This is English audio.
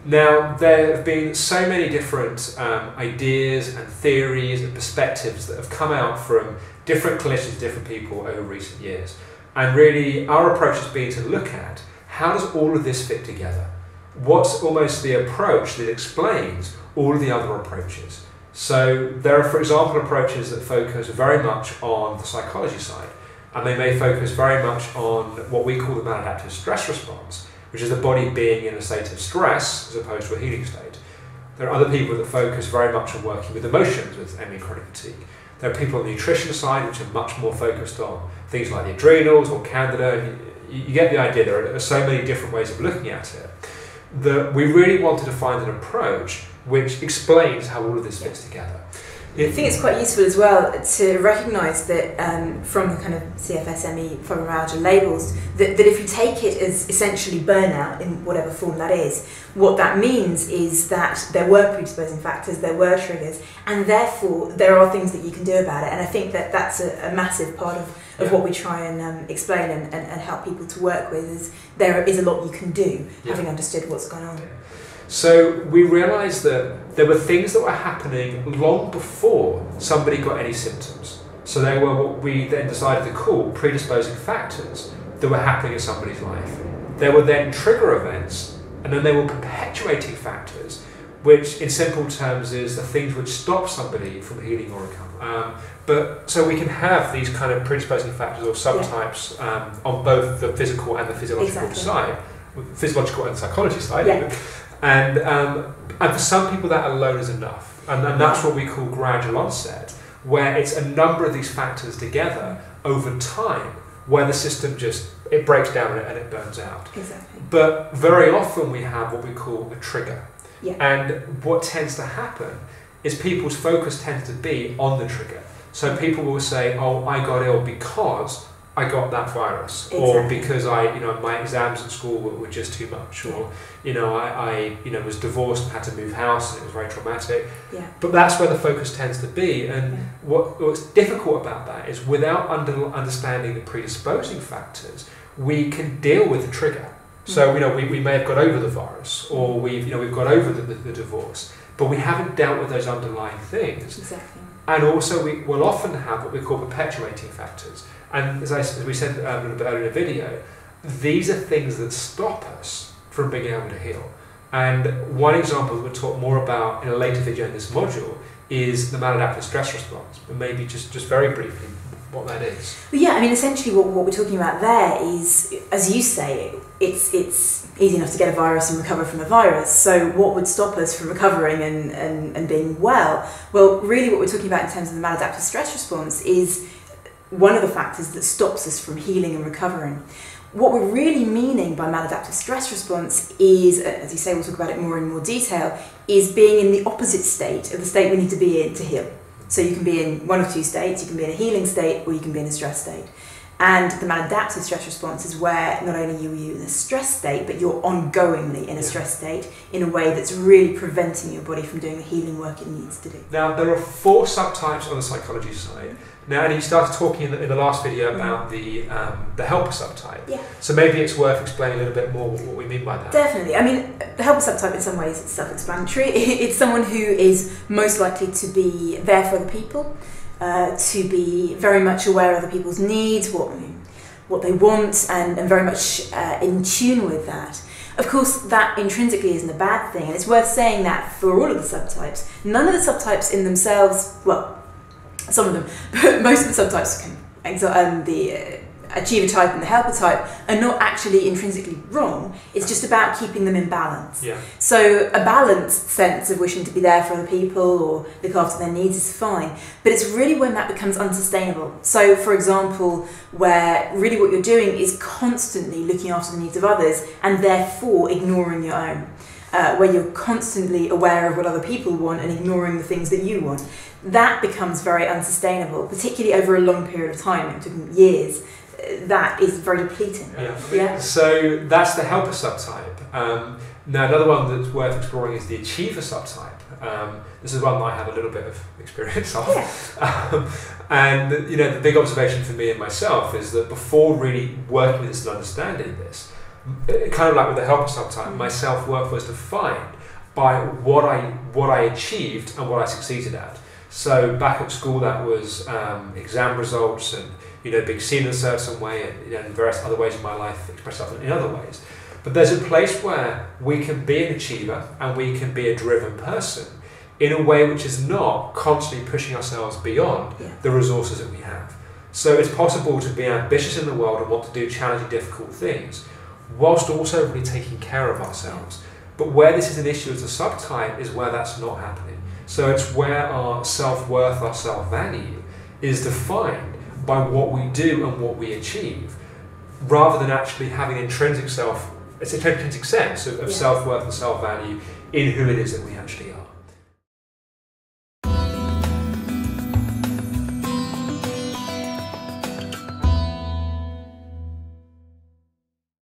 Now, there have been so many different ideas and theories and perspectives that have come out from different clinicians, different people over recent years. And really, our approach has been to look at how does all of this fit together? What's almost the approach that explains all of the other approaches? So there are, for example, approaches that focus very much on the psychology side, and they may focus very much on what we call the maladaptive stress response, which is the body being in a state of stress as opposed to a healing state. There are other people that focus very much on working with emotions with ME chronic fatigue. There are people on the nutrition side which are much more focused on things like the adrenals or candida. You get the idea. There are so many different ways of looking at it that we really wanted to find an approach which explains how all of this fits together. I think it's quite useful as well to recognise that from the kind of CFS-ME fibromyalgia labels, that if you take it as essentially burnout in whatever form that is, what that means is that there were predisposing factors, there were triggers, and therefore there are things that you can do about it. And I think that that's a massive part of what we try and explain and help people to work with, is there is a lot you can do, having understood what's going on. So we realised that there were things that were happening long before somebody got any symptoms. So they were what we then decided to call predisposing factors that were happening in somebody's life. There were then trigger events, and then there were perpetuating factors, which in simple terms is the things which stop somebody from healing or recovering. So we can have these kind of predisposing factors or subtypes on both the physical and the physiological side, physiological and psychology side. And for some people that alone is enough, and that's what we call gradual onset, where it's a number of these factors together over time, where the system it breaks down and it burns out. Exactly. But very often we have what we call a trigger. Yeah. And what tends to happen is people's focus tends to be on the trigger. So people will say, oh, I got ill because I got that virus, or because my exams at school were just too much, or I was divorced and had to move house and it was very traumatic. Yeah. But that's where the focus tends to be, and what's difficult about that is without understanding the predisposing factors, we can deal with the trigger. So we may have got over the virus, or we've got over the divorce, but we haven't dealt with those underlying things. Exactly. And also we will often have what we call perpetuating factors. And as we said a little bit earlier in the video, these are things that stop us from being able to heal. And one example that we'll talk more about in a later video in this module is the maladaptive stress response, but maybe just very briefly what that is. But yeah, I mean, essentially what we're talking about there is, as you say, it's easy enough to get a virus and recover from a virus. So what would stop us from recovering and being well? Well, really what we're talking about in terms of the maladaptive stress response is one of the factors that stops us from healing and recovering. What we're really meaning by maladaptive stress response is, as you say, we'll talk about it more in more detail, is being in the opposite state of the state we need to be in to heal. So you can be in one of two states, you can be in a healing state or you can be in a stress state. And the maladaptive stress response is where not only are you in a stress state, but you're ongoingly in a stress state in a way that's really preventing your body from doing the healing work it needs to do. Now, there are 4 subtypes on the psychology side. Now, and you started talking in the last video about the helper subtype. Yeah. So maybe it's worth explaining a little bit more what we mean by that. Definitely. I mean, the helper subtype in some ways is self-explanatory. It's someone who is most likely to be there for other people, to be very much aware of other people's needs, what they want, and very much in tune with that. Of course, that intrinsically isn't a bad thing, and it's worth saying that for all of the subtypes. None of the subtypes in themselves, well, some of them, but most of the subtypes, the achiever type and the helper type, are not actually intrinsically wrong. It's just about keeping them in balance. Yeah. So a balanced sense of wishing to be there for other people or look after their needs is fine, but it's really when that becomes unsustainable. So for example, where really what you're doing is constantly looking after the needs of others and therefore ignoring your own. Where you're constantly aware of what other people want and ignoring the things that you want. That becomes very unsustainable, particularly over a long period of time, it took years. That is very depleting. Yeah. So that's the helper subtype. Now another one that's worth exploring is the achiever subtype. This is one that I have a little bit of experience of. Yeah. And the big observation for me and myself is that before really working with this and understanding this, kind of like with the helper subtype, my self-worth was defined by what I achieved and what I succeeded at. So back at school, that was exam results and being seen in a certain way, and various other ways in my life express myself in other ways. But there's a place where we can be an achiever and we can be a driven person in a way which is not constantly pushing ourselves beyond the resources that we have. So it's possible to be ambitious in the world and want to do challenging, difficult things, whilst also really taking care of ourselves. But where this is an issue as a subtype is where that's not happening. So it's where our self-worth, our self-value is defined by what we do and what we achieve, rather than actually having intrinsic sense of self-worth and self-value in who it is that we actually are.